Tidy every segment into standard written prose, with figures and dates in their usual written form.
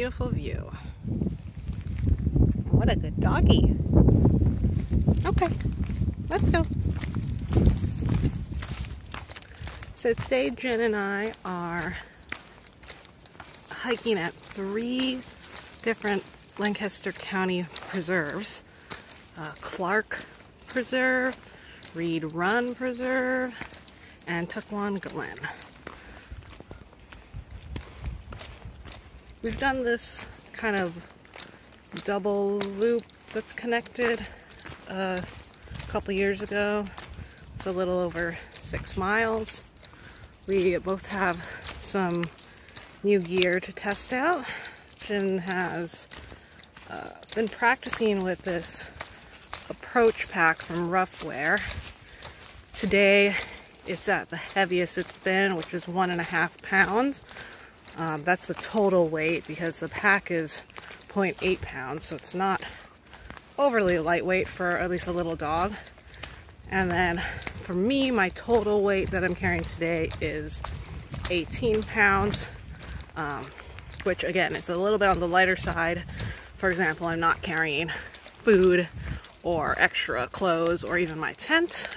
beautiful view. And what a good doggy. Okay, let's go. So today Jen and I are hiking at 3 different Lancaster County preserves. Clark Preserve, Reed Run Preserve, and Tuckawan Glen. We've done this kind of double loop that's connected a couple years ago. It's a little over 6 miles. We both have some new gear to test out. Jen has been practicing with this approach pack from Roughwear. Today it's at the heaviest it's been, which is 1.5 pounds. That's the total weight because the pack is 0.8 pounds, so it's not overly lightweight for at least a little dog. And then for me, my total weight that I'm carrying today is 18 pounds, which again, it's a little bit on the lighter side. For example, I'm not carrying food or extra clothes or even my tent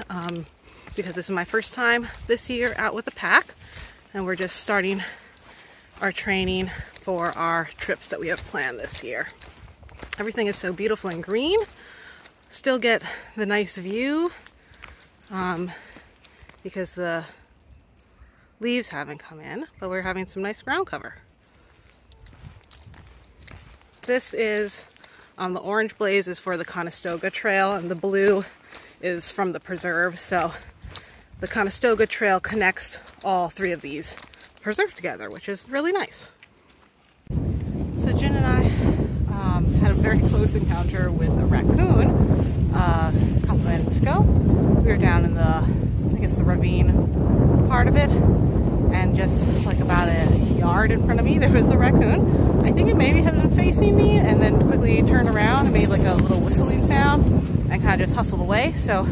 because this is my first time this year out with the pack, and we're just starting our training for our trips that we have planned this year. Everything is so beautiful and green. Still get the nice view because the leaves haven't come in, but we're having some nice ground cover. This is the orange blaze is for the Conestoga Trail, and the blue is from the preserve. So the Conestoga Trail connects all 3 of these preserved together, which is really nice. So Jen and I had a very close encounter with a raccoon a couple minutes ago. We were down in the, I guess the ravine part of it, and just like about a yard in front of me there was a raccoon. I think it maybe had been facing me and then quickly turned around and made like a little whistling sound and kind of just hustled away. So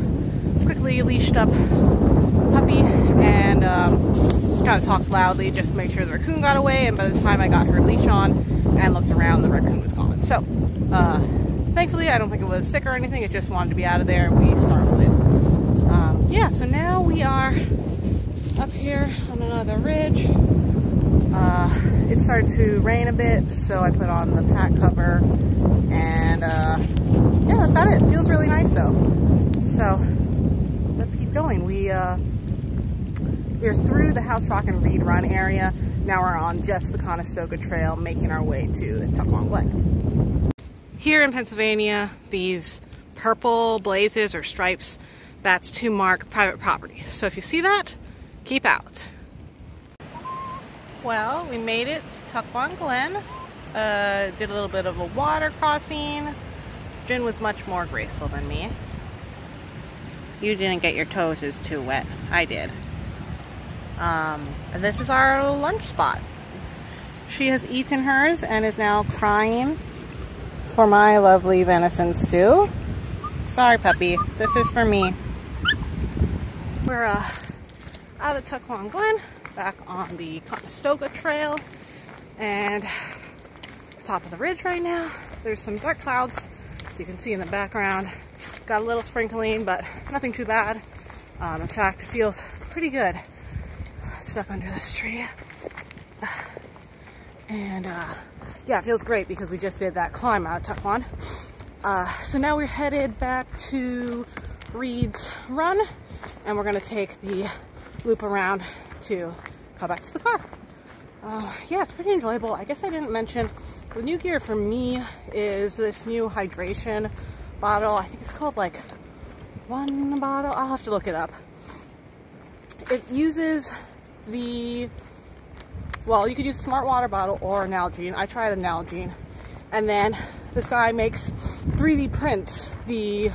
quickly leashed up puppy and kind of talked loudly just to make sure the raccoon got away, and by the time I got her leash on and looked around, the raccoon was gone. So thankfully I don't think it was sick or anything, it just wanted to be out of there and we startled it. Yeah, so now we are up here on another ridge. It started to rain a bit, so I put on the pack cover, and yeah, that's about it. It feels really nice though. So let's keep going. We're through the House Rock and Reed Run area. Now we're on just the Conestoga Trail, making our way to Tuckawan Glen. Here in Pennsylvania, these purple blazes or stripes, that's to mark private property. So if you see that, keep out. Well, we made it to Tuckawan Glen. Did a little bit of a water crossing. Jen was much more graceful than me. You didn't get your toes too wet. I did. And this is our lunch spot. She has eaten hers and is now crying for my lovely venison stew. Sorry, puppy. This is for me. We're out of Tuckawan Glen, back on the Conestoga Trail, and top of the ridge right now. There's some dark clouds, as you can see in the background. Got a little sprinkling, but nothing too bad. In fact, it feels pretty good. Stuck under this tree. And yeah, it feels great because we just did that climb out of Tuckawan. So now we're headed back to Reed's Run, and we're gonna take the loop around to go back to the car. Yeah, it's pretty enjoyable. I guess I didn't mention the new gear for me is this new hydration bottle. I think it's called like One Bottle. I'll have to look it up. It uses the, well, you could use a smart water bottle or an Nalgene. I tried a Nalgene, and then this guy makes 3D prints the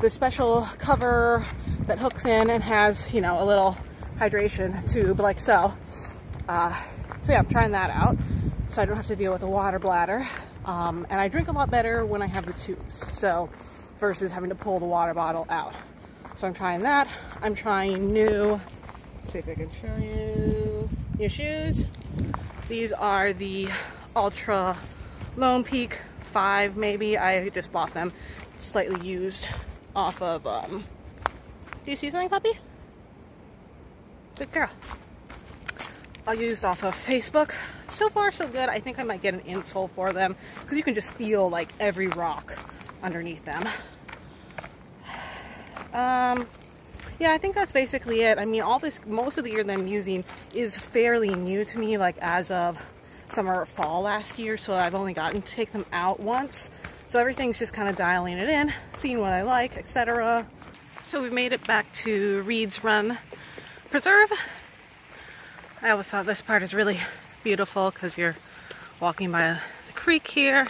special cover that hooks in and has, you know, a little hydration tube like so. So yeah, I'm trying that out so I don't have to deal with a water bladder, and I drink a lot better when I have the tubes, so versus having to pull the water bottle out. So I'm trying that. I'm trying new, let's see if I can show you, new shoes. These are the Ultra Lone Peak 5 maybe. I just bought them slightly used off of, do you see something, puppy? Good girl. I used off of Facebook. So far so good. I think I might get an insole for them because you can just feel like every rock underneath them. Yeah, I think that's basically it. I mean, most of the gear that I'm using is fairly new to me, like as of summer or fall last year, so I've only gotten to take them out once. So everything's just kind of dialing it in, seeing what I like, etc. So we made it back to Reed's Run Preserve. I always thought this part is really beautiful because you're walking by the creek here.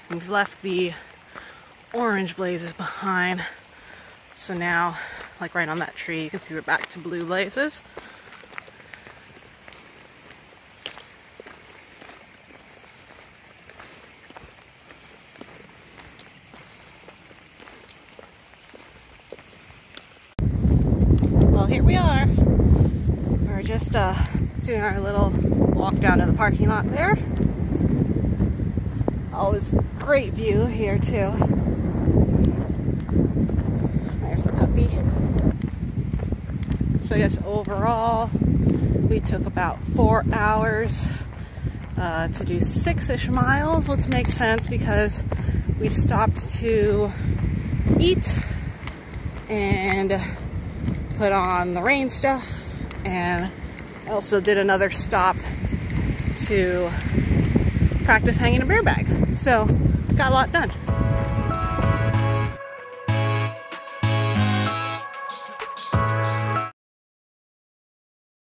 We've left the orange blazes behind. So now, like right on that tree, you can see we're back to blue blazes. Well, here we are. We're just doing our little walk down to the parking lot there. Always great view here too. There's the puppy. So yes, overall we took about 4 hours to do 6-ish miles, which makes sense because we stopped to eat and put on the rain stuff, and also did another stop to practice hanging a bear bag. So got a lot done.